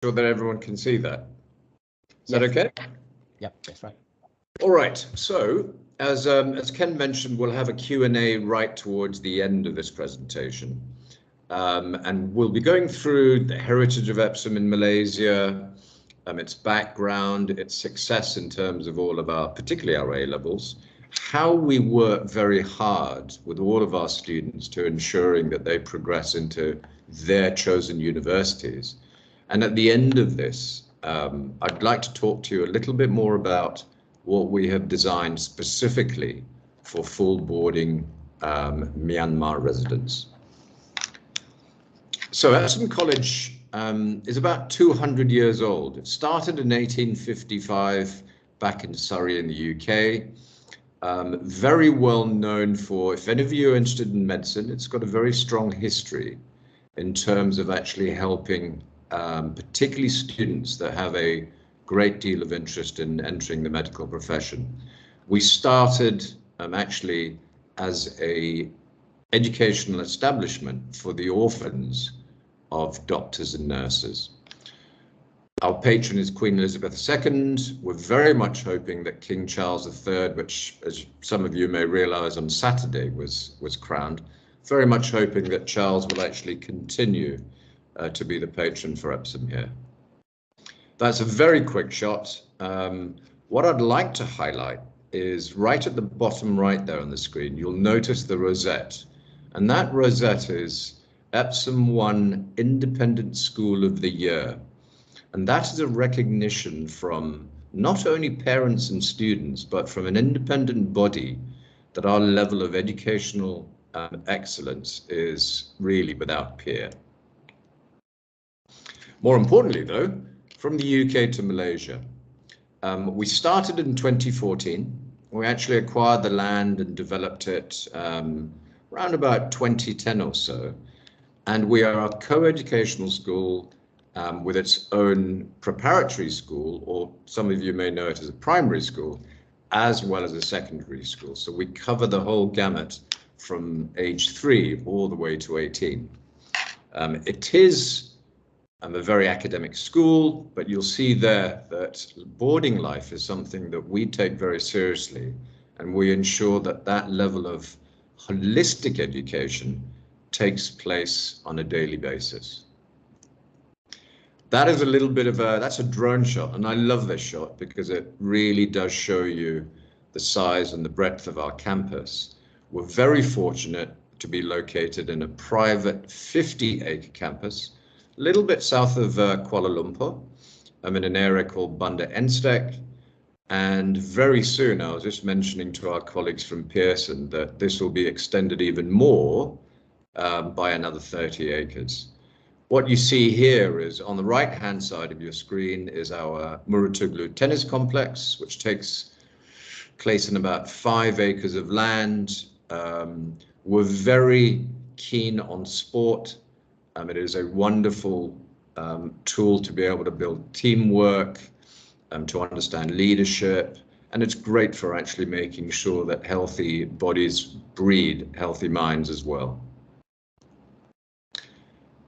Sure that everyone can see that. Is that okay? Yep, that's right. All right. So as Ken mentioned, we'll have a Q&A right towards the end of this presentation. And we'll be going through the heritage of Epsom in Malaysia, its background, its success in terms of all of our, particularly our A-levels, how we work very hard with all of our students to ensuring that they progress into their chosen universities. And at the end of this, I'd like to talk to you a little bit more about what we have designed specifically for full boarding Myanmar residents. So Epsom College is about 200 years old. It started in 1855 back in Surrey in the UK. Very well known for, if any of you are interested in medicine, it's got a very strong history in terms of actually helping particularly students that have a great deal of interest in entering the medical profession. We started actually as a educational establishment for the orphans of doctors and nurses. Our patron is Queen Elizabeth II. We're very much hoping that King Charles III, which, as some of you may realize, on Saturday was crowned, very much hoping that Charles will actually continue to be the patron for Epsom here. That's a very quick shot. What I'd like to highlight is right at the bottom right there on the screen, you'll notice the rosette. And that rosette is Epsom won Independent School of the Year. And that is a recognition from not only parents and students, but from an independent body that our level of educational excellence is really without peer. More importantly, though, from the UK to Malaysia, we started in 2014. We actually acquired the land and developed it around about 2010 or so. And we are a co-educational school with its own preparatory school, or some of you may know it as a primary school, as well as a secondary school. So we cover the whole gamut from age 3 all the way to 18. It is a very academic school, but you'll see there that boarding life is something that we take very seriously, and we ensure that that level of holistic education takes place on a daily basis. That is a little bit of that's a drone shot, and I love this shot because it really does show you the size and the breadth of our campus. We're very fortunate to be located in a private 50-acre campus, a little bit south of Kuala Lumpur. I'm in an area called Banda Enstek, and very soon I was just mentioning to our colleagues from Pearson that this will be extended even more by another 30 acres. What you see here is on the right-hand side of your screen is our Muratuglu tennis complex, which takes place in about 5 acres of land. We're very keen on sport. It is a wonderful tool to be able to build teamwork, to understand leadership, and it's great for actually making sure that healthy bodies breed healthy minds as well.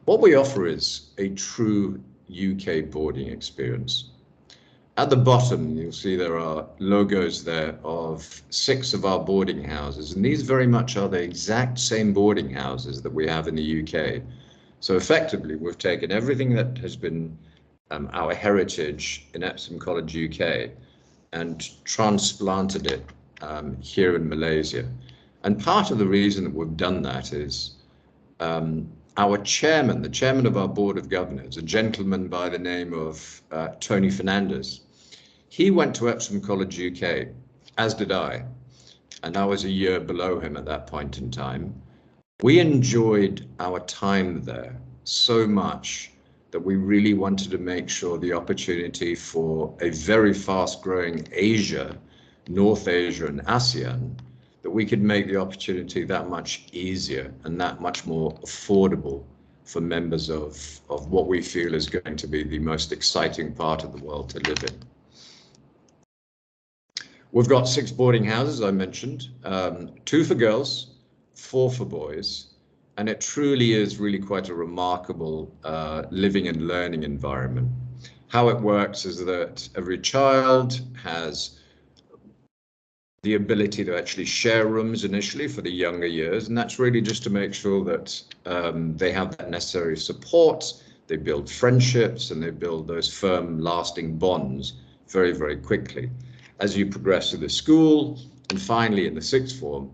What we offer is a true UK boarding experience. At the bottom, you'll see there are logos there of 6 of our boarding houses, and these very much are the exact same boarding houses that we have in the UK. So effectively, we've taken everything that has been our heritage in Epsom College UK and transplanted it here in Malaysia. And part of the reason that we've done that is our chairman, the chairman of our board of governors, a gentleman by the name of Tony Fernandez, he went to Epsom College UK, as did I, and I was a year below him at that point in time. We enjoyed our time there so much that we really wanted to make sure the opportunity for a very fast-growing Asia, North Asia and ASEAN, that we could make the opportunity that much easier and that much more affordable for members of what we feel is going to be the most exciting part of the world to live in. We've got 6 boarding houses, I mentioned, 2 for girls, 4 for boys, and it truly is really quite a remarkable living and learning environment. How it works is that every child has the ability to actually share rooms initially for the younger years, and that's really just to make sure that they have that necessary support, they build friendships, and they build those firm, lasting bonds very, very quickly. As you progress through the school, and finally in the sixth form,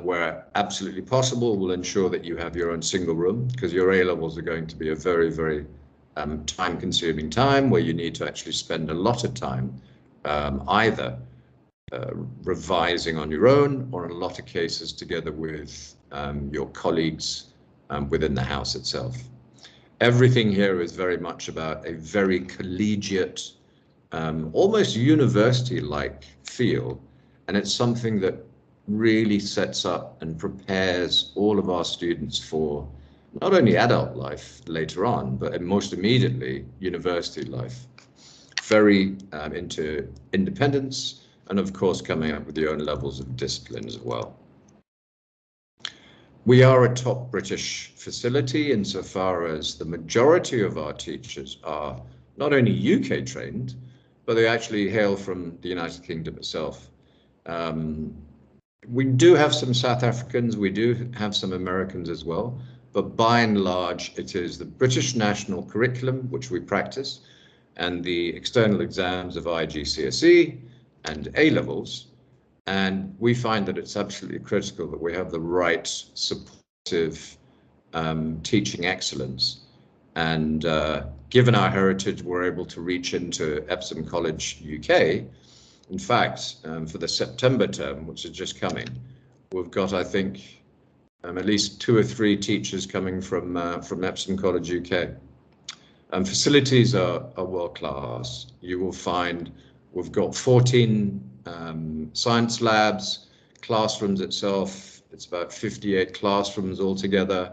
where absolutely possible, we'll ensure that you have your own single room, because your A-levels are going to be a very, very time-consuming time where you need to actually spend a lot of time either revising on your own, or in a lot of cases together with your colleagues within the house itself. Everything here is very much about a very collegiate, almost university-like feel, and it's something that really sets up and prepares all of our students for not only adult life later on, but most immediately university life. Very into independence, and of course coming up with your own levels of discipline as well. We are a top British facility insofar as the majority of our teachers are not only UK trained, but they actually hail from the United Kingdom itself. We do have some South Africans, we do have some Americans as well, but by and large it is the British national curriculum which we practice, and the external exams of IGCSE and A-levels, and we find that it's absolutely critical that we have the right supportive teaching excellence. And given our heritage, we're able to reach into Epsom College UK. In fact, for the September term, which is just coming, we've got, I think, at least 2 or 3 teachers coming from Epsom College UK. Facilities are world class. You will find we've got 14 science labs, classrooms itself, it's about 58 classrooms altogether,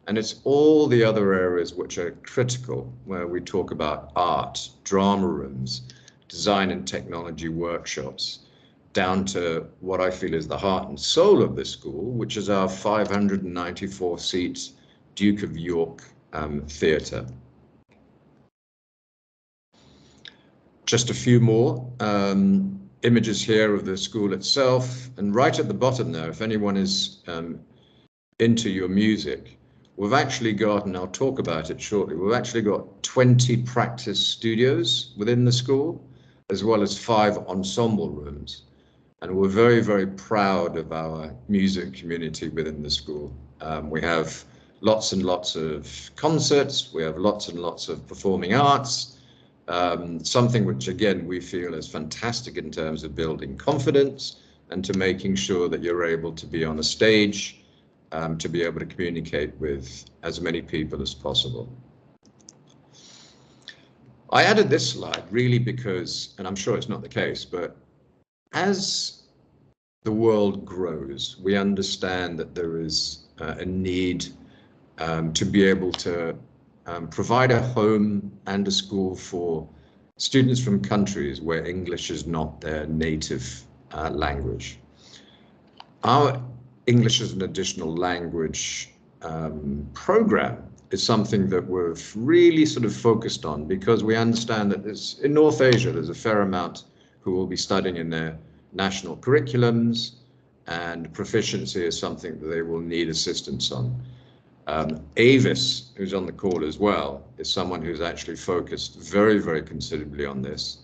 and it's all the other areas which are critical, where we talk about art, drama rooms, design and technology workshops, down to what I feel is the heart and soul of the school, which is our 594-seat Duke of York Theatre. Just a few more images here of the school itself, and right at the bottom there, if anyone is into your music, we've actually got, and I'll talk about it shortly, we've actually got 20 practice studios within the school, as well as 5 ensemble rooms. And we're very, very proud of our music community within the school. We have lots and lots of concerts, we have lots and lots of performing arts, something which again we feel is fantastic in terms of building confidence and to making sure that you're able to be on a stage, to be able to communicate with as many people as possible. I added this slide really because, and I'm sure it's not the case, but as the world grows, we understand that there is a need to be able to provide a home and a school for students from countries where English is not their native language. Our English as an additional language program is something that we've really sort of focused on, because we understand that in North Asia there's a fair amount who will be studying in their national curriculums, and proficiency is something that they will need assistance on. Avis, who's on the call as well, is someone who's actually focused very, very considerably on this.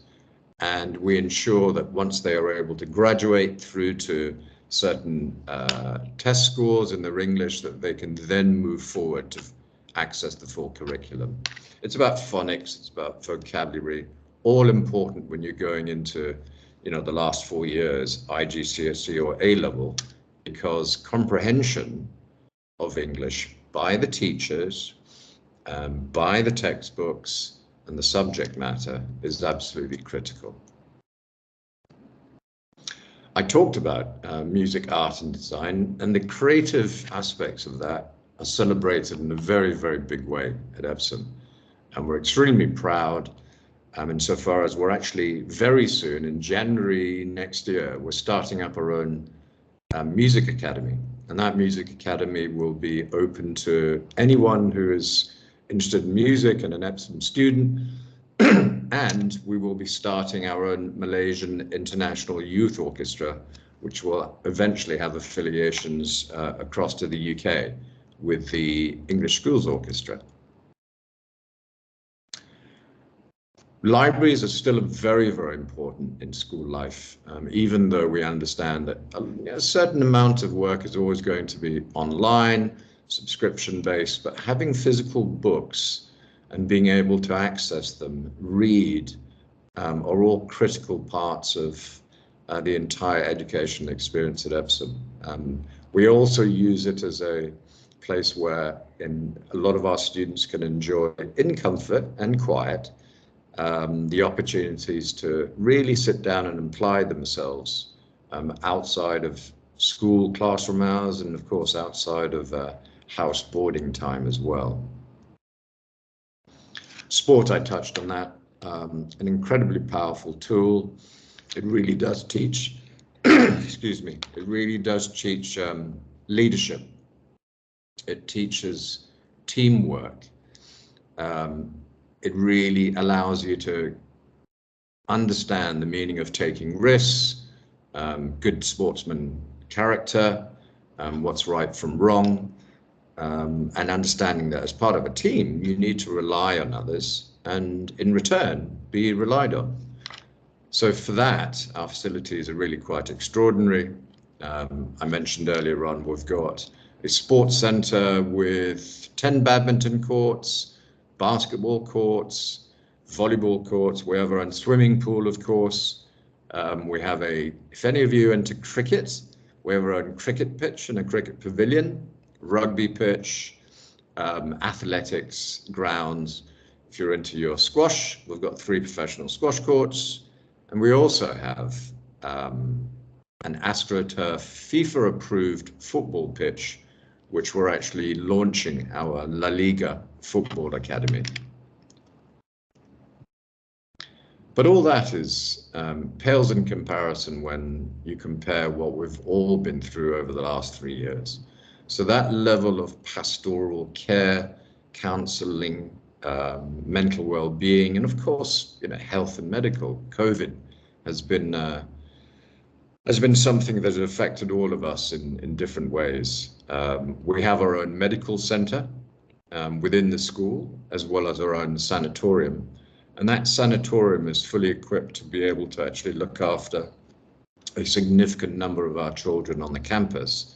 And we ensure that once they are able to graduate through to certain test scores in their English, that they can then move forward to access the full curriculum. It's about phonics, it's about vocabulary, all important when you're going into, you know, the last 4 years, IGCSE or A-level, because comprehension of English by the teachers, by the textbooks and the subject matter is absolutely critical. I talked about music, art and design, and the creative aspects of that are celebrated in a very, very big way at Epsom. And we're extremely proud insofar as we're actually very soon, in January next year, we're starting up our own music academy. And that music academy will be open to anyone who is interested in music and an Epsom student. And we will be starting our own Malaysian International Youth Orchestra, which will eventually have affiliations across to the UK with the English Schools Orchestra. Libraries are still very, very important in school life, even though we understand that a certain amount of work is always going to be online, subscription-based, but having physical books and being able to access them, read, are all critical parts of the entire educational experience at Epsom. We also use it as a place where a lot of our students can enjoy, in comfort and quiet, the opportunities to really sit down and apply themselves outside of school classroom hours, and of course outside of house boarding time as well. Sport, I touched on that, an incredibly powerful tool. It really does teach, excuse me, it really does teach leadership. It teaches teamwork. It really allows you to understand the meaning of taking risks, good sportsman character, what's right from wrong, and understanding that as part of a team, you need to rely on others and in return be relied on. So for that, our facilities are really quite extraordinary. I mentioned earlier on, we've got a sports centre with 10 badminton courts, basketball courts, volleyball courts, we have our own swimming pool, of course. We have if any of you are into cricket, we have our own cricket pitch and a cricket pavilion, rugby pitch, athletics grounds. If you're into your squash, we've got 3 professional squash courts, and we also have an AstroTurf FIFA-approved football pitch, which we're actually launching our La Liga football academy. But all that is pales in comparison when you compare what we've all been through over the last 3 years. So that level of pastoral care, counselling, mental well-being, and of course, health and medical, COVID has been something that has affected all of us in different ways. We have our own medical centre within the school, as well as our own sanatorium. And that sanatorium is fully equipped to be able to actually look after a significant number of our children on the campus.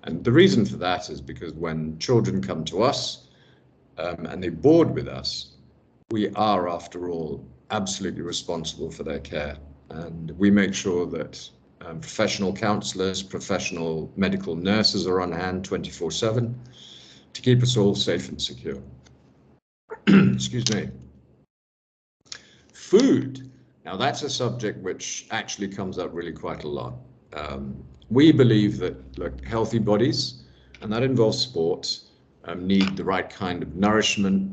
And the reason for that is because when children come to us and they board with us, we are, after all, absolutely responsible for their care. And we make sure that professional counsellors, professional medical nurses are on hand 24/7 to keep us all safe and secure. Excuse me. Food. Now that's a subject which actually comes up really quite a lot. We believe that healthy bodies, and that involves sport, need the right kind of nourishment.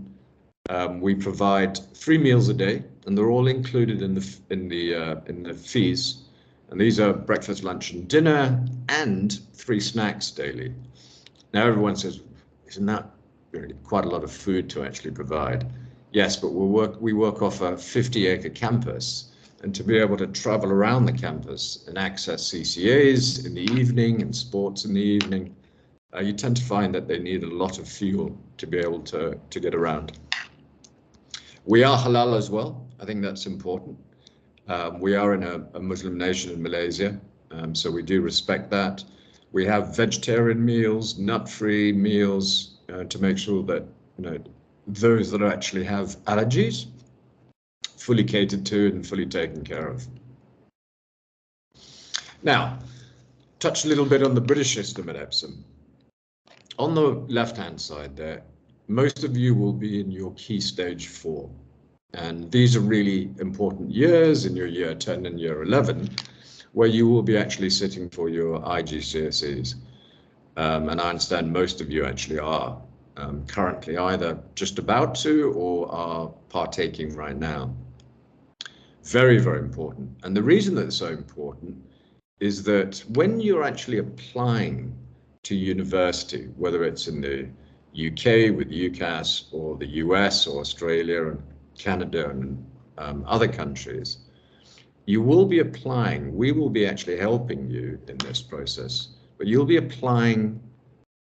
We provide 3 meals a day, and they're all included in the fees. And these are breakfast, lunch, and dinner, and 3 snacks daily. Now everyone says, isn't that quite a lot of food to actually provide? Yes, but we work off a 50-acre campus, and to be able to travel around the campus and access CCAs in the evening and sports in the evening, you tend to find that they need a lot of fuel to be able to get around. We are halal as well. I think that's important. We are in a Muslim nation in Malaysia, so we do respect that. We have vegetarian meals, nut-free meals, to make sure that those that actually have allergies fully catered to and fully taken care of. Now, touch a little bit on the British system at Epsom. On the left-hand side there, most of you will be in your key stage 4. And these are really important years in your year 10 and year 11, where you will be actually sitting for your IGCSEs. And I understand most of you actually are currently either just about to or are partaking right now. Very, very important. And the reason that it's so important is that when you're actually applying to university, whether it's in the UK with UCAS or the US or Australia Canada and other countries, you will be applying, we will be actually helping you in this process, but you'll be applying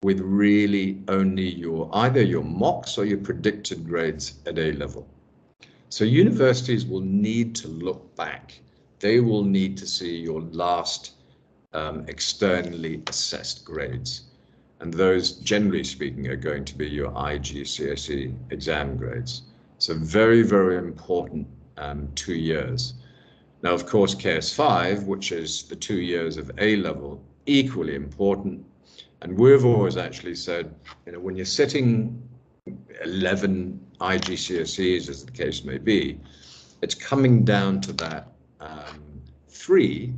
with really only either your mocks or your predicted grades at A level. So universities will need to look back. They will need to see your last externally assessed grades. And those, generally speaking, are going to be your IGCSE exam grades. So very, very important 2 years. Now, of course, KS5, which is the 2 years of A level, equally important. And we've always actually said, when you're sitting 11 IGCSEs, as the case may be, it's coming down to that 3.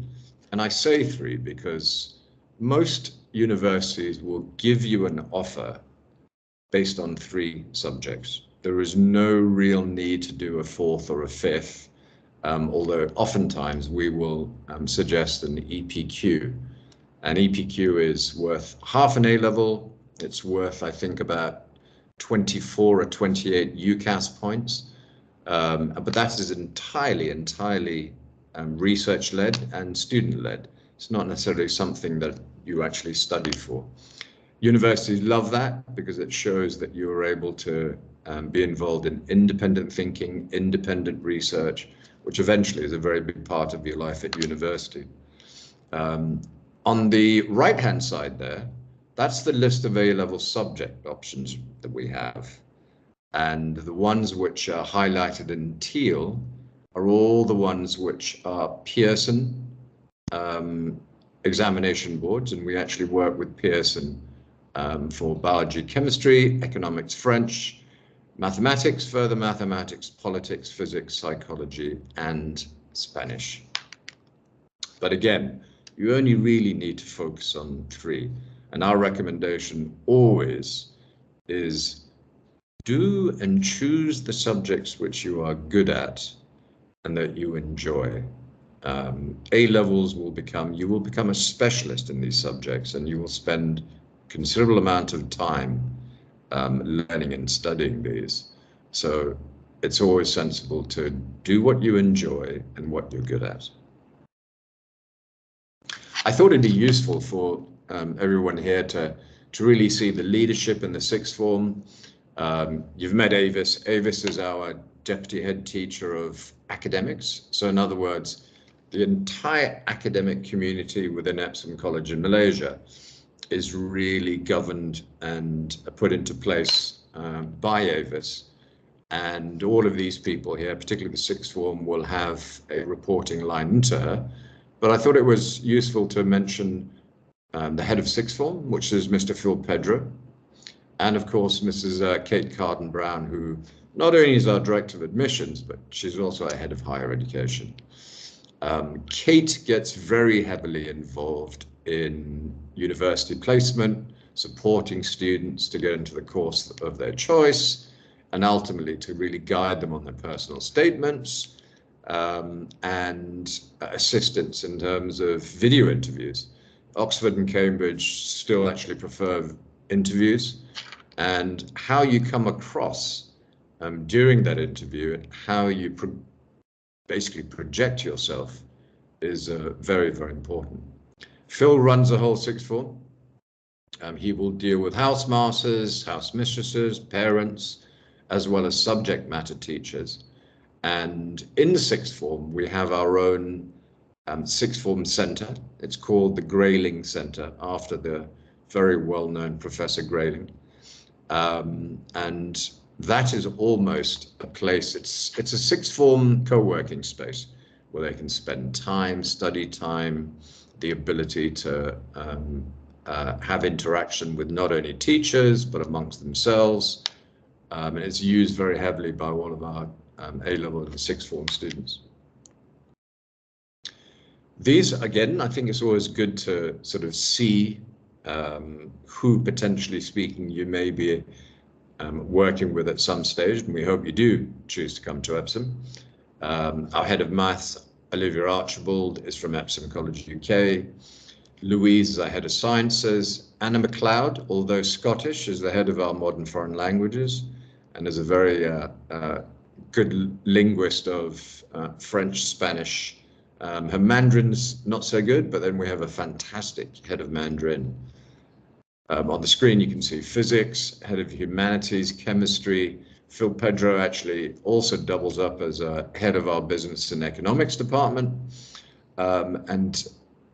And I say 3 because most universities will give you an offer based on 3 subjects. There is no real need to do a 4th or a 5th, although oftentimes we will suggest an EPQ. An EPQ is worth half an A level. It's worth, I think, about 24 or 28 UCAS points. But that is entirely research-led and student-led. It's not necessarily something that you actually study for. Universities love that because it shows that you are able to be involved in independent thinking, independent research, which eventually is a very big part of your life at university. On the right-hand side there, that's the list of A-level subject options that we have. And the ones which are highlighted in teal are all the ones which are Pearson examination boards, and we actually work with Pearson for biology, chemistry, economics, French, mathematics, further mathematics, politics, physics, psychology, and Spanish. But again, you only really need to focus on 3. And our recommendation always is do and choose the subjects which you are good at and that you enjoy. A levels you will become a specialist in these subjects, and you will spend considerable amount of time learning and studying these. So it's always sensible to do what you enjoy and what you're good at. I thought it'd be useful for everyone here to really see the leadership in the 6th form. You've met Avis. Avis is our deputy head teacher of academics. So in other words, the entire academic community within Epsom College in Malaysia is really governed and put into place by Avis. And all of these people here, particularly the 6th form, will have a reporting line into her. But I thought it was useful to mention the head of 6th form, which is Mr. Phil Pedro, and of course Mrs. Kate Carden-Brown, who not only is our Director of Admissions, but she's also our Head of Higher Education. Kate gets very heavily involved in university placement, supporting students to get into the course of their choice, and ultimately to really guide them on their personal statements, and assistance in terms of video interviews. Oxford and Cambridge still actually prefer interviews, and how you come across during that interview and how you basically project yourself is very, very important. Phil runs the whole 6th form. He will deal with housemasters, housemistresses, parents, as well as subject matter teachers. And in the 6th form, we have our own 6th form centre. It's called the Grayling Centre, after the very well-known Professor Grayling. And that is almost a place, it's a 6th form co-working space where they can spend time, study time, the ability to have interaction with not only teachers, but amongst themselves. And it's used very heavily by all of our A-level and 6th form students. These, again, I think it's always good to sort of see who, potentially speaking, you may be working with at some stage, and we hope you do choose to come to Epsom. Our head of maths, Olivia Archibald, is from Epsom College UK. Louise is our head of sciences. Anna MacLeod, although Scottish, is the head of our modern foreign languages and is a very good linguist of French, Spanish. Her Mandarin's not so good, but then we have a fantastic head of Mandarin. On the screen, you can see physics, head of humanities, chemistry. Phil Pedro actually also doubles up as a head of our business and economics department. And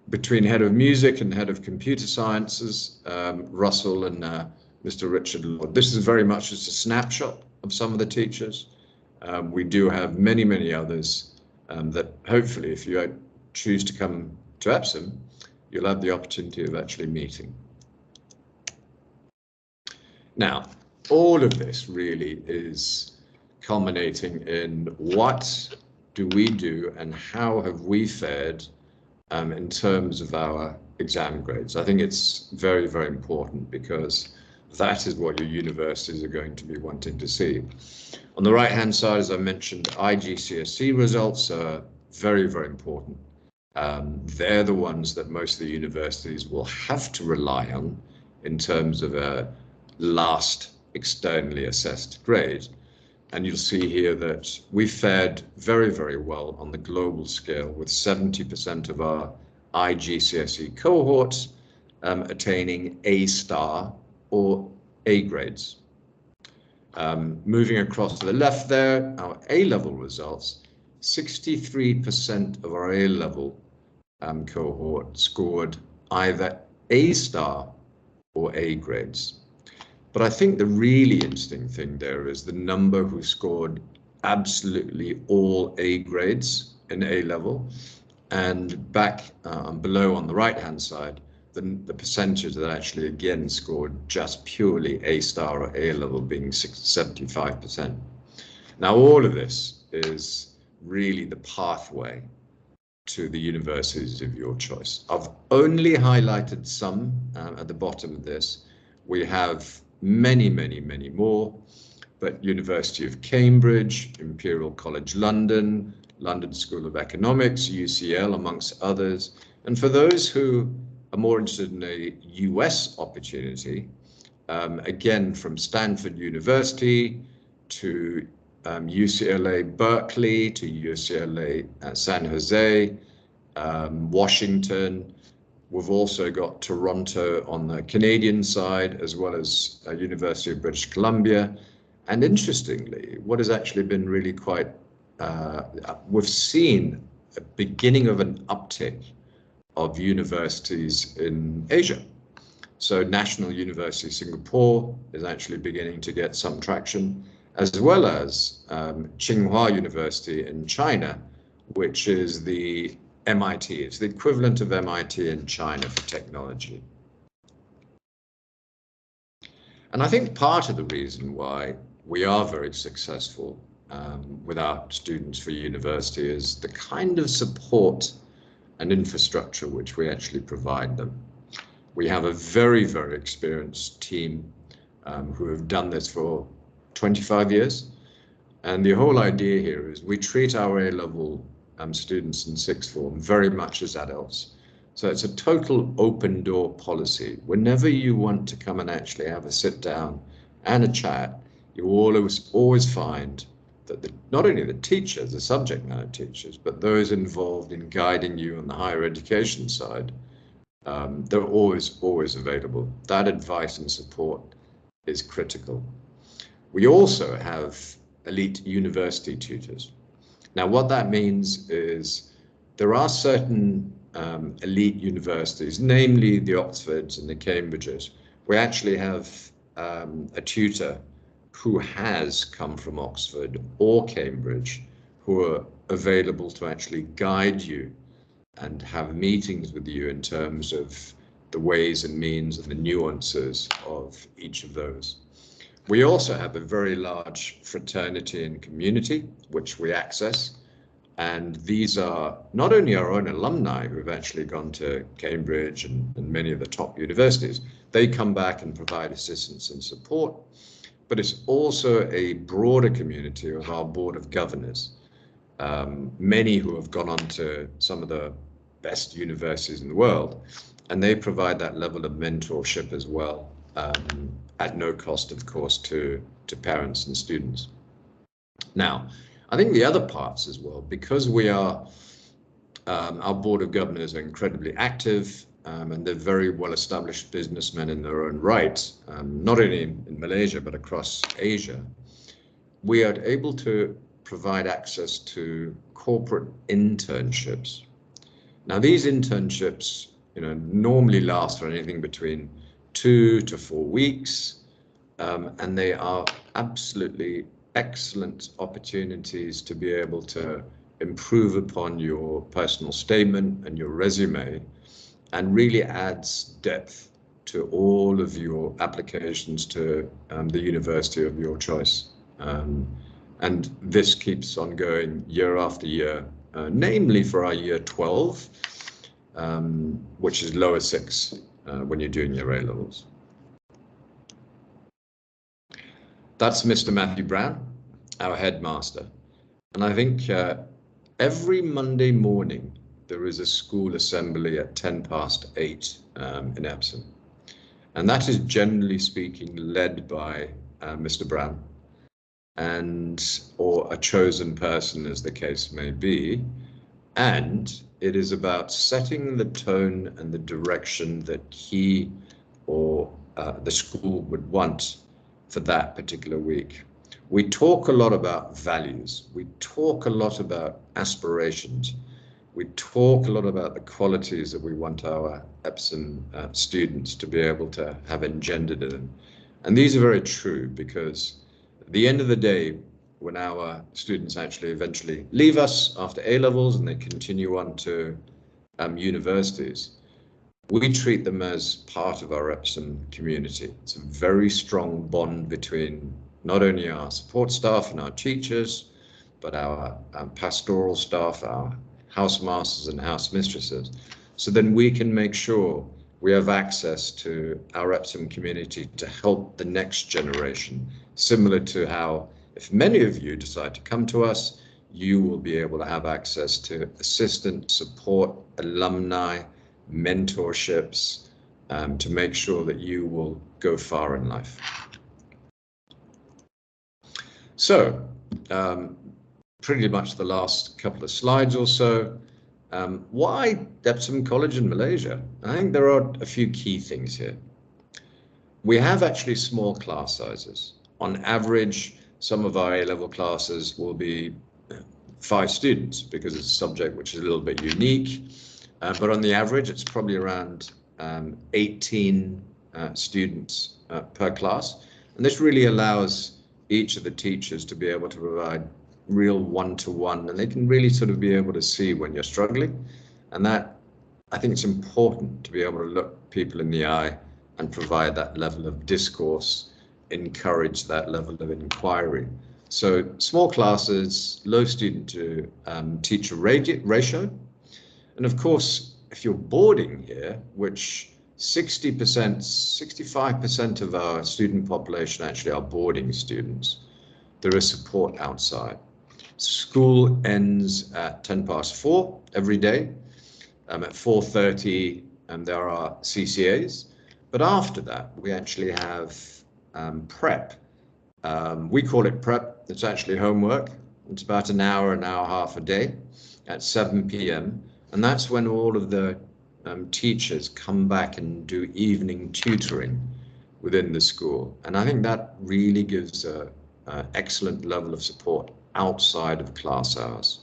between head of music and head of computer sciences, Russell and Mr. Richard Lord. This is very much just a snapshot of some of the teachers. We do have many, many others that hopefully, if you choose to come to Epsom, you'll have the opportunity of actually meeting. Now, all of this really is culminating in what do we do and how have we fared in terms of our exam grades. I think it's very, very important because that is what your universities are going to be wanting to see. On the right-hand side, as I mentioned, IGCSE results are very, very important. They're the ones that most of the universities will have to rely on in terms of a last externally assessed grade. And you'll see here that we fared very, very well on the global scale, with 70% of our IGCSE cohorts attaining A star or A grades. Moving across to the left there, our A-level results, 63% of our A-level cohort scored either A star or A grades. But I think the really interesting thing there is the number who scored absolutely all A grades in A level, and back below on the right hand side, the percentage that actually again scored just purely A star or A level being 75%. Now all of this is really the pathway to the universities of your choice. I've only highlighted some at the bottom of this. We have many, many, many more, but University of Cambridge, Imperial College London, London School of Economics, UCL, amongst others. And for those who are more interested in a US opportunity, again, from Stanford University to UCLA Berkeley to UCLA San Jose, Washington. We've also got Toronto on the Canadian side, as well as University of British Columbia. And interestingly, what has actually been really quite, we've seen a beginning of an uptick of universities in Asia. So National University of Singapore is actually beginning to get some traction, as well as Tsinghua University in China, which is the MIT. It's the equivalent of MIT in China for technology. And I think part of the reason why we are very successful with our students for university is the kind of support and infrastructure which we actually provide them. We have a very, very experienced team who have done this for 25 years. And the whole idea here is we treat our A-level students in sixth form very much as adults. So it's a total open door policy. Whenever you want to come and actually have a sit down and a chat, you always find that not only the teachers, the subject matter teachers, but those involved in guiding you on the higher education side, they're always available. That advice and support is critical. We also have elite university tutors. Now, what that means is there are certain elite universities, namely the Oxfords and the Cambridges. We actually have a tutor who has come from Oxford or Cambridge, who are available to actually guide you and have meetings with you in terms of the ways and means and the nuances of each of those. We also have a very large fraternity and community, which we access. And these are not only our own alumni who have actually gone to Cambridge and many of the top universities, they come back and provide assistance and support, but it's also a broader community of our board of governors, many who have gone on to some of the best universities in the world, and they provide that level of mentorship as well, at no cost, of course, to parents and students. Now, I think the other parts as well, because we are, our board of governors are incredibly active, and they're very well-established businessmen in their own right, not only in Malaysia, but across Asia. We are able to provide access to corporate internships. Now, these internships, normally last for anything between 2 to 4 weeks, and they are absolutely excellent opportunities to be able to improve upon your personal statement and your resume, and really adds depth to all of your applications to the university of your choice. And this keeps on going year after year, namely for our year 12, which is lower 6 when you're doing your A-levels. That's Mr. Matthew Brown, our headmaster. And I think every Monday morning, there is a school assembly at 8:10 in Epsom. And that is, generally speaking, led by Mr. Brown, or a chosen person, as the case may be. And it is about setting the tone and the direction that he or the school would want for that particular week. We talk a lot about values. We talk a lot about aspirations. We talk a lot about the qualities that we want our Epsom students to be able to have engendered in them. And these are very true, because at the end of the day, when our students actually eventually leave us after A-levels and they continue on to universities, we treat them as part of our Epsom community. It's a very strong bond between not only our support staff and our teachers, but our pastoral staff, our house masters and house mistresses. So then we can make sure we have access to our Epsom community to help the next generation, similar to how, if many of you decide to come to us, you will be able to have access to assistant, support, alumni, mentorships, to make sure that you will go far in life. So, pretty much the last couple of slides or so. Why Epsom College in Malaysia? I think there are a few key things here. We have actually small class sizes. On average, some of our A-level classes will be 5 students, because it's a subject which is a little bit unique. But on the average, it's probably around 18 students per class. And this really allows each of the teachers to be able to provide real one-to-one, and they can really sort of be able to see when you're struggling. And that, I think it's important to be able to look people in the eye and provide that level of discourse, encourage that level of inquiry. So small classes, low student to teacher ratio. And of course, if you're boarding here, which 60%, 65% of our student population actually are boarding students, there is support outside. School ends at 4:10 every day. At 4:30, there are CCAs. But after that, we actually have prep. We call it prep. It's actually homework. It's about an hour and a half a day at 7 p.m. And that's when all of the teachers come back and do evening tutoring within the school. And I think that really gives an excellent level of support outside of class hours.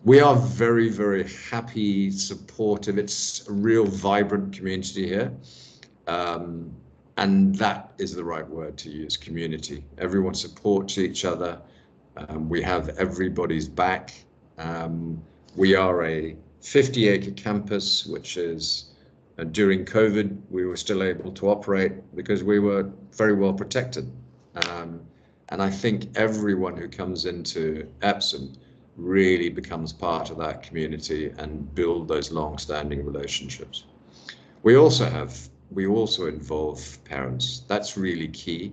We are very, very happy, supportive. It's a real vibrant community here. And that is the right word to use, community. Everyone supports each other. We have everybody's back. We are a 50-acre campus, which is, during COVID, we were still able to operate because we were very well protected. And I think everyone who comes into Epsom really becomes part of that community and build those long-standing relationships. We also involve parents. That's really key.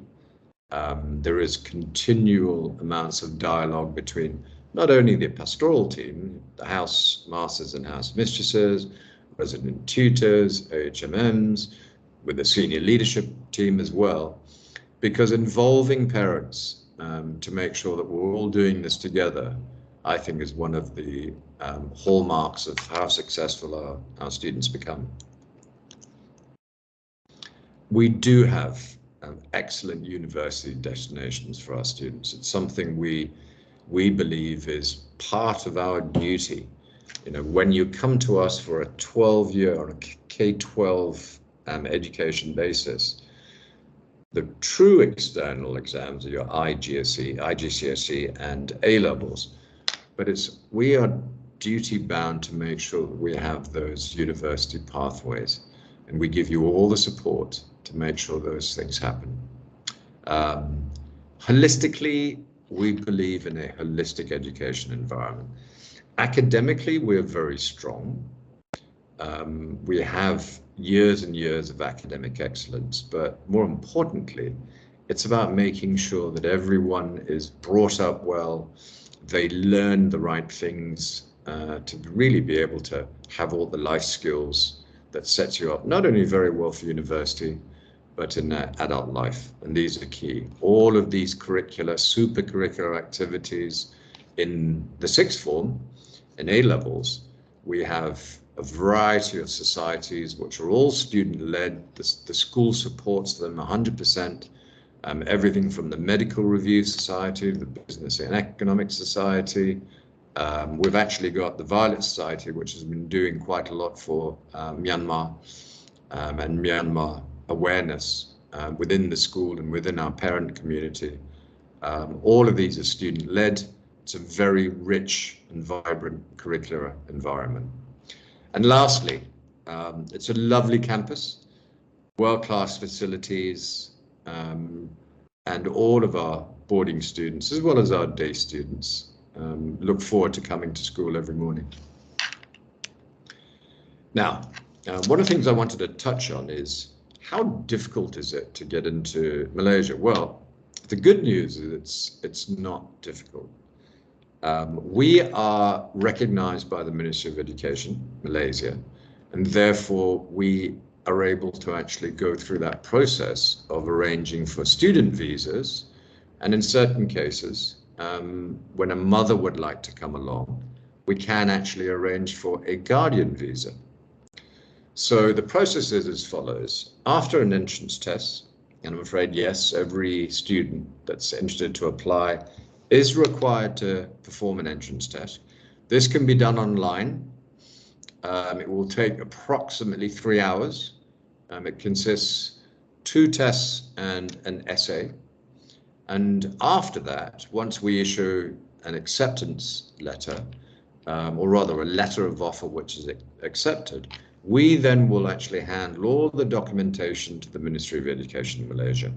There is continual amounts of dialogue between not only the pastoral team, the house masters and house mistresses, resident tutors, HMMs, with the senior leadership team as well, because involving parents to make sure that we're all doing this together, I think is one of the hallmarks of how successful our students become. We do have excellent university destinations for our students. It's something we believe is part of our duty. You know, when you come to us for a 12-year or a K-12 education basis, the true external exams are your IGCSE, and A levels, but we are duty bound to make sure that we have those university pathways, and we give you all the support to make sure those things happen. Holistically, we believe in a holistic education environment. Academically, we're very strong. We have years and years of academic excellence, but more importantly, it's about making sure that everyone is brought up well, they learn the right things to really be able to have all the life skills that sets you up not only very well for university, but in adult life. And these are key. All of these super curricular activities in the sixth form, in A levels, we have a variety of societies which are all student-led. The school supports them 100%. Everything from the Medical Review Society, the Business and Economic Society. We've actually got the Violet Society, which has been doing quite a lot for Myanmar and Myanmar awareness within the school and within our parent community. All of these are student-led. It's a very rich and vibrant curricular environment. And lastly, it's a lovely campus, world-class facilities, and all of our boarding students, as well as our day students, look forward to coming to school every morning. Now, one of the things I wanted to touch on is how difficult is it to get into Malaysia? Well, the good news is it's not difficult. We are recognized by the Ministry of Education, Malaysia, and therefore we are able to actually go through that process of arranging for student visas. And in certain cases, when a mother would like to come along, we can actually arrange for a guardian visa. So the process is as follows. After an entrance test, and I'm afraid, yes, every student that's interested to apply is required to perform an entrance test. This can be done online. It will take approximately 3 hours. It consists 2 tests and an essay. And after that, once we issue an acceptance letter, or rather a letter of offer which is accepted, we then will actually handle all the documentation to the Ministry of Education in Malaysia.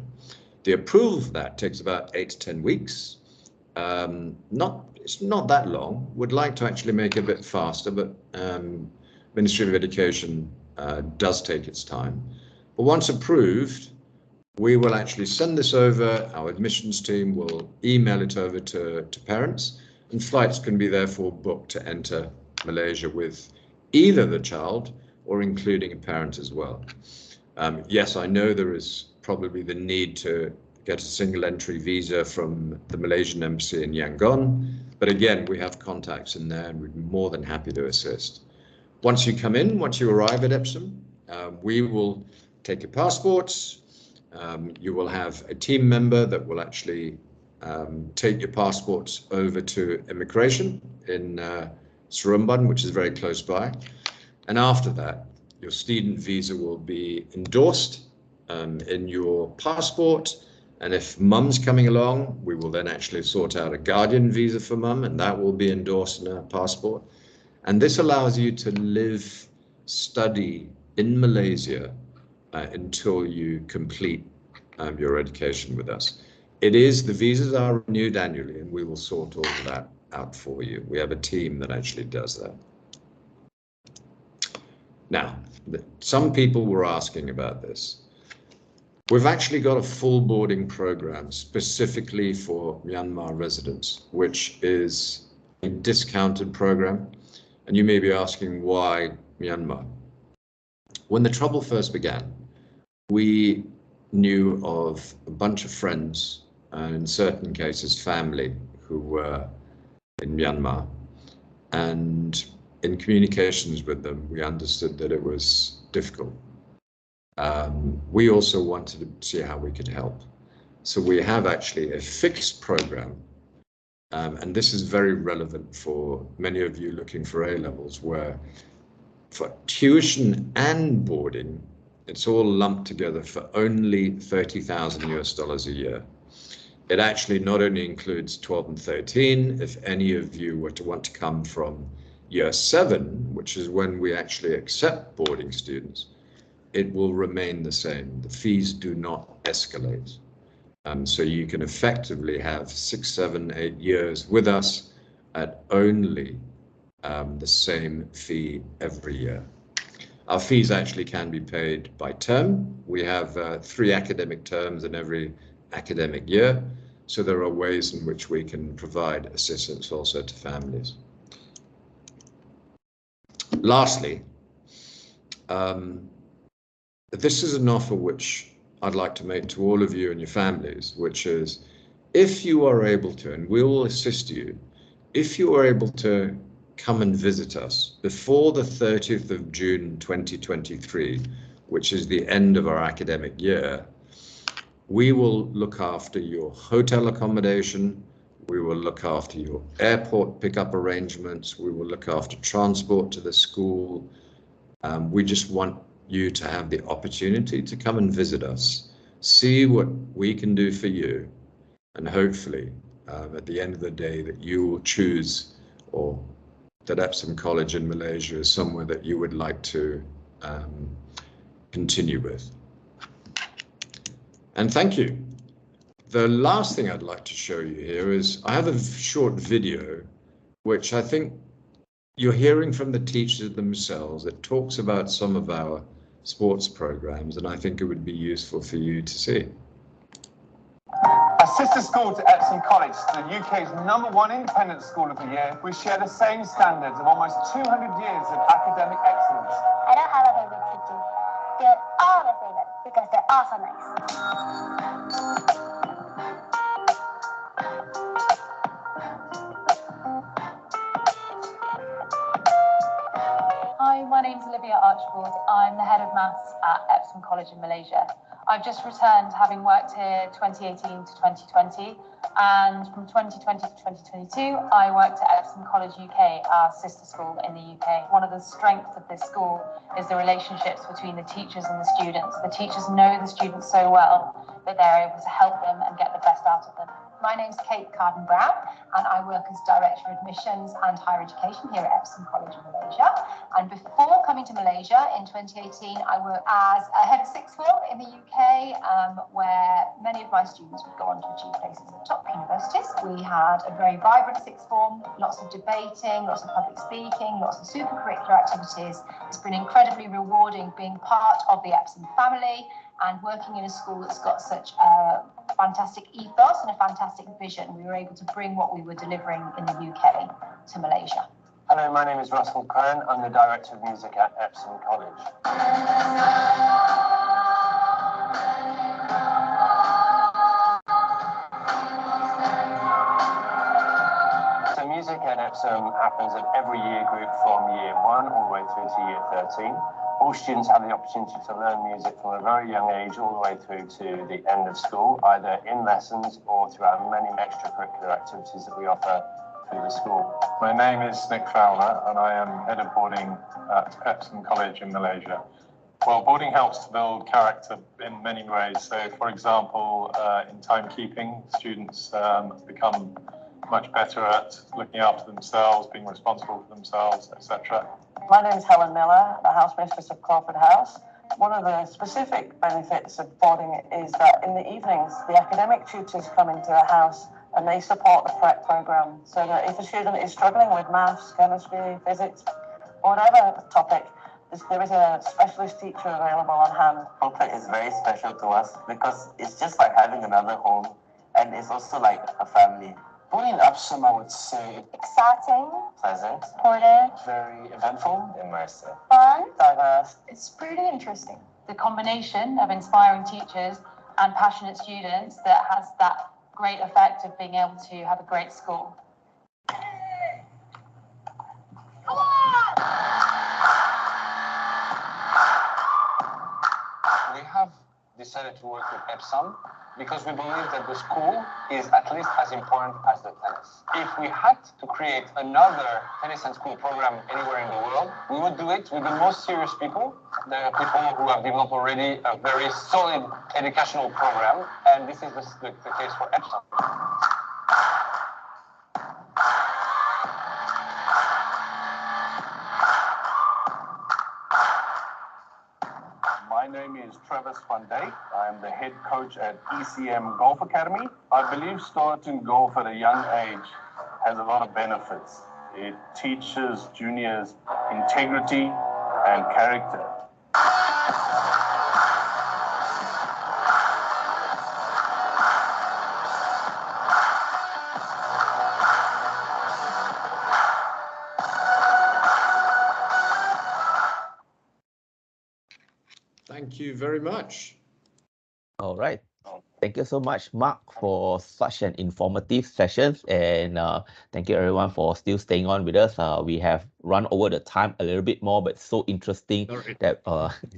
The approval for that takes about 8 to 10 weeks. It's not that long. Would like to actually make it a bit faster, but Ministry of Education does take its time. But once approved, we will actually send this over. Our admissions team will email it over to parents, and flights can be therefore booked to enter Malaysia with either the child or including a parent as well. Yes, I know there is probably the need to get a single entry visa from the Malaysian embassy in Yangon, but again, we have contacts in there and we'd be more than happy to assist. Once you arrive at Epsom, we will take your passports. You will have a team member that will actually take your passports over to immigration in Seremban, which is very close by. And after that, your student visa will be endorsed in your passport. And if mum's coming along, we will then actually sort out a guardian visa for mum, and that will be endorsed in her passport. And this allows you to live, study in Malaysia until you complete your education with us. The visas are renewed annually, and we will sort all of that out for you. We have a team that actually does that. Now, some people were asking about this. We've actually got a full boarding program specifically for Myanmar residents, which is a discounted program. And you may be asking, why Myanmar? When the trouble first began, we knew of a bunch of friends and in certain cases family who were in Myanmar. And in communications with them, we understood that it was difficult. We also wanted to see how we could help. So we have actually a fixed program, and this is very relevant for many of you looking for A-levels, where for tuition and boarding, it's all lumped together for only 30,000 US dollars a year. It actually not only includes 12 and 13, if any of you were to want to come from year 7, which is when we actually accept boarding students, it will remain the same. The fees do not escalate. So you can effectively have 6, 7, 8 years with us at only the same fee every year. Our fees actually can be paid by term. We have 3 academic terms in every academic year. So there are ways in which we can provide assistance also to families. Lastly, this is an offer which I'd like to make to all of you and your families, which is, if you are able to, and we will assist you, if you are able to come and visit us before the 30th of June 2023, which is the end of our academic year, we will look after your hotel accommodation, we will look after your airport pickup arrangements, we will look after transport to the school. We just want you to have the opportunity to come and visit us, see what we can do for you, and hopefully at the end of the day that you will choose, or that Epsom College in Malaysia is somewhere that you would like to continue with. And thank you. The last thing I'd like to show you here is I have a short video which I think you're hearing from the teachers themselves. It talks about some of our sports programs, and I think it would be useful for you to see. A sister school to Epsom College, the UK's #1 independent school of the year, we share the same standards of almost 200 years of academic excellence. I don't have a favorite teacher. They're all my favorite because they're all so nice. Hi, my name's Olivia Archibald. I'm the head of maths at Epsom College in Malaysia. I've just returned, having worked here 2018 to 2020, and from 2020 to 2022, I worked at Epsom College UK, our sister school in the UK. One of the strengths of this school is the relationships between the teachers and the students. The teachers know the students so well that they're able to help them and get the best out of them. My name's Kate Carden-Brown, and I work as Director of Admissions and Higher Education here at Epsom College in Malaysia. And before coming to Malaysia in 2018, I worked as a head of sixth form in the UK, where many of my students would go on to achieve places at top universities. We had a very vibrant sixth form, lots of debating, lots of public speaking, lots of super curricular activities. It's been incredibly rewarding being part of the Epsom family and working in a school that's got such a fantastic ethos and a fantastic vision. We were able to bring what we were delivering in the UK to Malaysia. Hello, my name is Russell Cohen. I'm the Director of Music at Epsom College. So music at Epsom happens at every year group from year 1 all the way through to year 13. All students have the opportunity to learn music from a very young age all the way through to the end of school, either in lessons or through our many extracurricular activities that we offer through the school. My name is Nick Fowler, and I am head of boarding at Epsom College in Malaysia. Well, boarding helps to build character in many ways. So, for example, in timekeeping, students become much better at looking after themselves, being responsible for themselves, etc. My name is Helen Miller, the housemistress of Crawford House. One of the specific benefits of boarding is that in the evenings, the academic tutors come into the house and they support the prep program, so that if a student is struggling with maths, chemistry, physics, or whatever topic, there is a specialist teacher available on hand. Crawford is very special to us because it's just like having another home, and it's also like a family. Boarding at Epsom, I would say, Exciting, Pleasant, supportive, very eventful, immersive, fun, Diverse. it's pretty interesting. The combination of inspiring teachers and passionate students that has that great effect of being able to have a great school. We have decided to work with Epsom because we believe that the school is at least as important as the tennis. If we had to create another tennis and school program anywhere in the world, we would do it with the most serious people, the people who have developed already a very solid educational program, and this is the case for Epsom. My name is Travis van Dijk. I'm the head coach at ECM Golf Academy. I believe starting golf at a young age has a lot of benefits. It teaches juniors integrity and character. Thank you very much. All right. Thank you so much, Mark, for such an informative session, and thank you everyone for still staying on with us. We have run over the time a little bit more, but so interesting that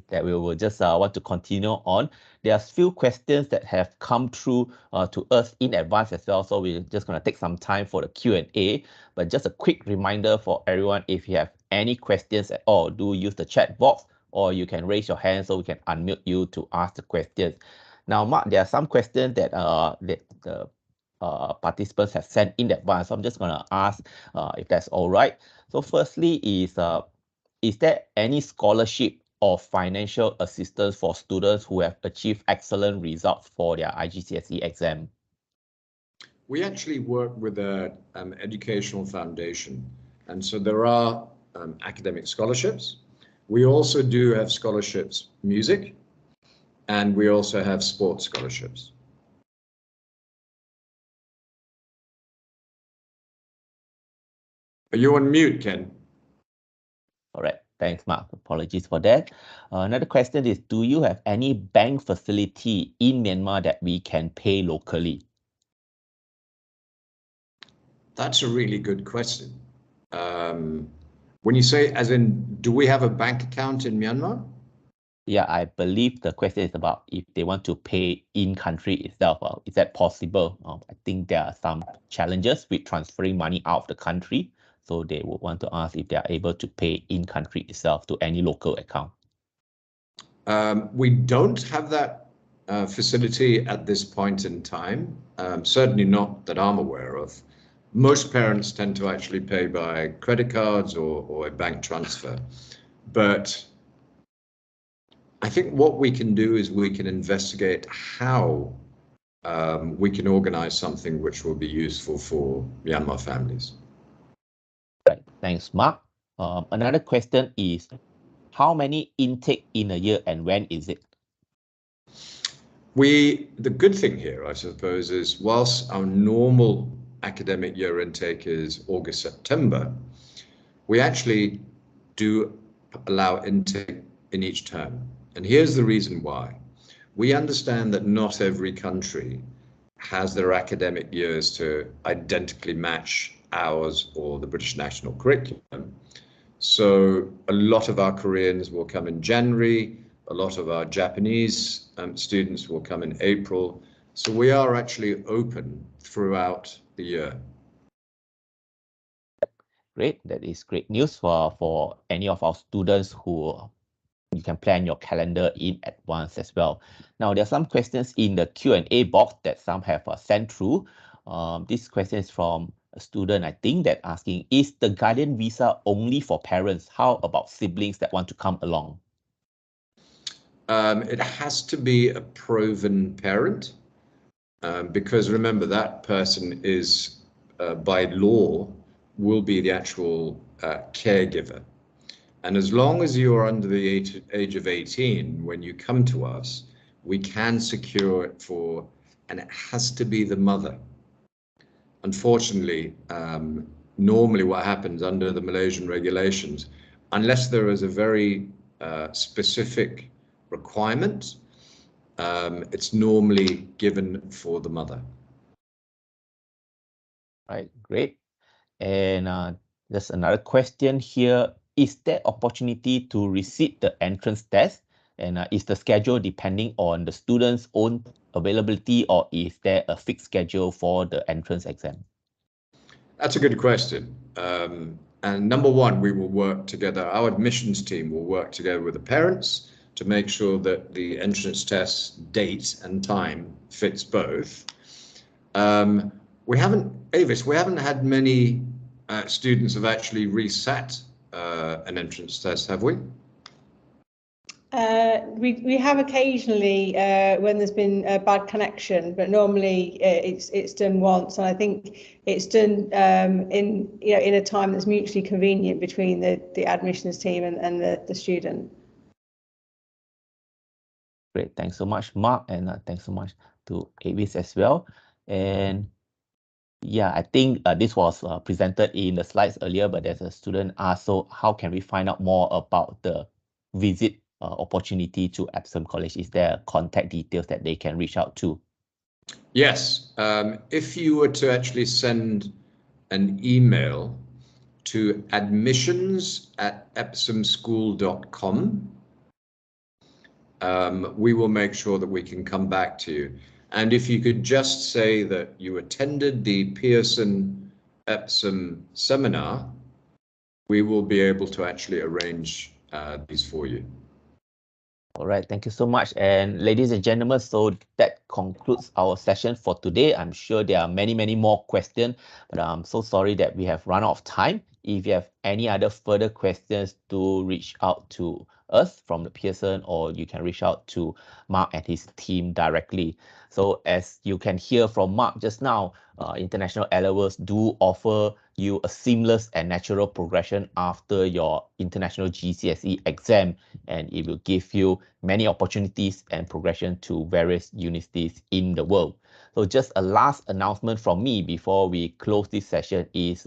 that we will just want to continue on. There are few questions that have come through to us in advance as well, so we're just going to take some time for the Q&A. But just a quick reminder for everyone, if you have any questions at all, do use the chat box, or you can raise your hand so we can unmute you to ask the questions. Now, Mark, there are some questions that the participants have sent in advance. So I'm just going to ask if that's all right. So firstly is there any scholarship or financial assistance for students who have achieved excellent results for their IGCSE exam? We actually work with an educational foundation, and so there are academic scholarships. We also do have scholarships music, and we also have sports scholarships. Are you on mute, Ken? All right. Thanks, Mark. Apologies for that. Another question is, do you have any bank facility in Myanmar that we can pay locally? That's a really good question. When you say, as in, do we have a bank account in Myanmar? Yeah, I believe the question is about if they want to pay in country itself. Is that possible? I think there are some challenges with transferring money out of the country. So they would want to ask if they are able to pay in country itself to any local account. We don't have that facility at this point in time. Certainly not that I'm aware of. Most parents tend to actually pay by credit cards or a bank transfer. But I think what we can do is we can investigate how we can organize something which will be useful for Myanmar families. Right. Thanks, Mark. Another question is, how many intake in a year and when is it? The good thing here, I suppose, is whilst our normal academic year intake is August, September, we actually do allow intake in each term. And here's the reason why. We understand that not every country has their academic years to identically match ours or the British national curriculum. So a lot of our Koreans will come in January, a lot of our Japanese students will come in April. So we are actually open throughout the year. Great, that is great news for any of our students who you can plan your calendar in advance as well. Now, there are some questions in the Q&A box that some have sent through. This question is from a student, I think, that asking, is the guardian visa only for parents? How about siblings that want to come along? It has to be a proven parent, because remember, that person is, by law, will be the actual caregiver. And as long as you are under the age of 18, when you come to us, we can secure it for, and it has to be the mother. Unfortunately, normally what happens under the Malaysian regulations, unless there is a very specific requirement, it's normally given for the mother. Right, great. And there's another question here. Is there opportunity to resit the entrance test? And is the schedule depending on the student's own availability, or is there a fixed schedule for the entrance exam? That's a good question. And number one, we will work together. Our admissions team will work together with the parents to make sure that the entrance test date and time fits both. We haven't had many students have actually resat an entrance test, have we? We have occasionally when there's been a bad connection, but normally it's done once, and I think it's done in a time that's mutually convenient between the admissions team and the student. Great, thanks so much, Mark, and thanks so much to Avis as well. And yeah, I think this was presented in the slides earlier, but there's a student asked, so how can we find out more about the visit opportunity to Epsom College? Is there contact details that they can reach out to? Yes, if you were to actually send an email to admissions@epsomschool.com, we will make sure that we can come back to you. And if you could just say that you attended the Pearson Epsom seminar, we will be able to actually arrange these for you. All right, thank you so much. And ladies and gentlemen, so that concludes our session for today. I'm sure there are many, many more questions, but I'm so sorry that we have run out of time. If you have any other further questions, do reach out to us from the Pearson, or you can reach out to Mark and his team directly. So as you can hear from Mark just now, International A-Levels do offer you a seamless and natural progression after your International GCSE exam, and it will give you many opportunities and progression to various universities in the world. So just a last announcement from me before we close this session is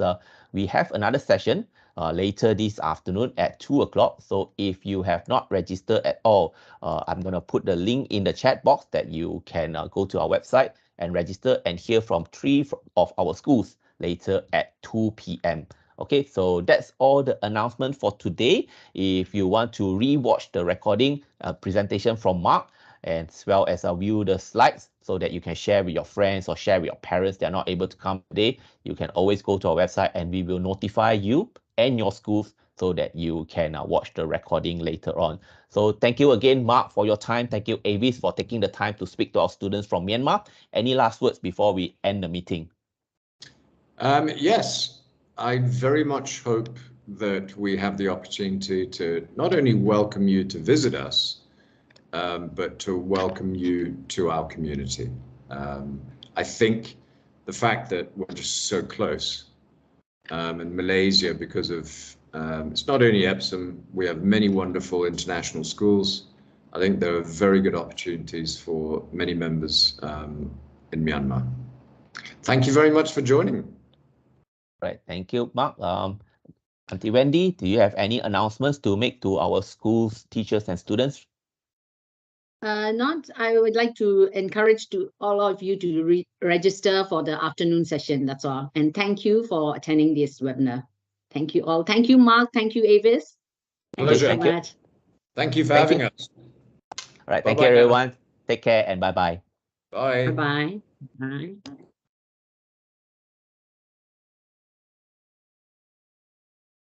we have another session later this afternoon at 2 o'clock. So if you have not registered at all, I'm going to put the link in the chat box that you can go to our website and register and hear from 3 of our schools later at 2 p.m. Okay, so that's all the announcement for today. If you want to re-watch the recording presentation from Mark, as well as view the slides so that you can share with your friends or share with your parents that are not able to come today, you can always go to our website and we will notify you and your schools so that you can watch the recording later on. So thank you again, Mark, for your time. Thank you, Avis, for taking the time to speak to our students from Myanmar. Any last words before we end the meeting? Yes, I very much hope that we have the opportunity to not only welcome you to visit us, but to welcome you to our community. I think the fact that we're just so close, and Malaysia, because of it's not only Epsom, we have many wonderful international schools. I think there are very good opportunities for many members in Myanmar. Thank you very much for joining. Right, thank you, Mark. Auntie Wendy, do you have any announcements to make to our schools, teachers, and students? I would like to encourage all of you to register for the afternoon session. That's all. And thank you for attending this webinar. Thank you all. Thank you, Mark. Thank you, Avis. Thank you so much. Thank you for having us. All right. Thank you, everyone. Take care and bye-bye. Bye. Bye-bye. Bye.